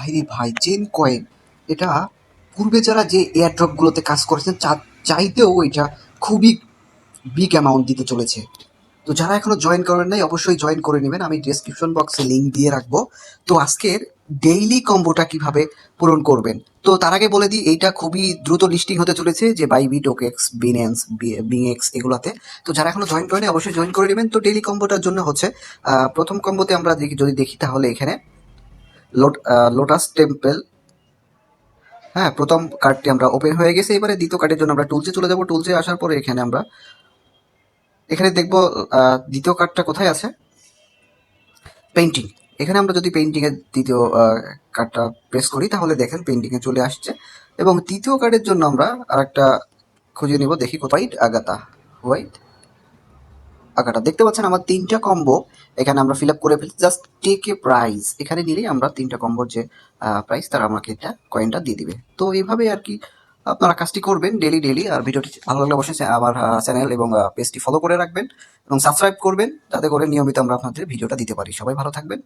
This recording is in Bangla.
ভাই রে ভাই, চেন কয়েন এটা পূর্বে যারা যে এয়ার ড্রপ গুলোতে কাজ করেছেন চাইতেও এটা খুবই বিগ অ্যামাউন্ট দিতে চলেছে। তো যারা এখনো জয়েন করেন নাই অবশ্যই জয়েন করে নেবেন, আমি ডেসক্রিপশন বক্সে লিংক দিয়ে রাখবো। তো আজকের ডেইলি কম্বোটা কিভাবে পূরণ করবেন, তো তার আগে বলে দিই এইটা খুবই দ্রুত লিস্টিং হতে চলেছে যে বাইবিট, ওকেক্স, বিনেন্স, বিংএক্স এগুলাতে। তো যারা এখনো জয়েন করেনি অবশ্যই জয়েন করে নেবেন। তো ডেইলি কম্বোটার জন্য হচ্ছে প্রথম কম্বোতে আমরা যদি দেখি তাহলে এখানে লোটাস টেম্পল, হ্যাঁ, প্রথম কার্ডটি আমরা ওপেন হয়ে গেছে। এবারে দ্বিতীয় কার্ডের জন্য আমরা টুলসে চলে যাব। টুলসে আসার পরে এখানে দেখবো দ্বিতীয় কার্ডটা কোথায় আছে, পেইন্টিং। এখানে আমরা যদি পেইন্টিং এর দ্বিতীয় কার্ডটা প্রেস করি তাহলে দেখেন পেইন্টিং এ চলে আসছে। এবং তৃতীয় কার্ডের জন্য আমরা আরেকটা খুঁজে নিব, দেখি হোয়াইট আগাতা। হোয়াইট আগাটা দেখতে পাচ্ছেন আমার তিনটা কম্বো এখানে আমরা ফিল আপ করে ফেলছি। জাস্ট টেক এ প্রাইস এখানে নিলেই আমরা তিনটা কম্বোর যে প্রাইস তারা আমাকে এটা কয়েনটা দিয়ে দিবে। তো এইভাবে আর কি আপনারা কাজটি করবেন ডেলি ডেলি। আর ভিডিওটি ভালো লাগলে অবশ্যই আমার চ্যানেল এবং পেজটি ফলো করে রাখবেন এবং সাবস্ক্রাইব করবেন, যাতে করে নিয়মিত আমরা আপনাদের ভিডিওটা দিতে পারি। সবাই ভালো থাকবেন।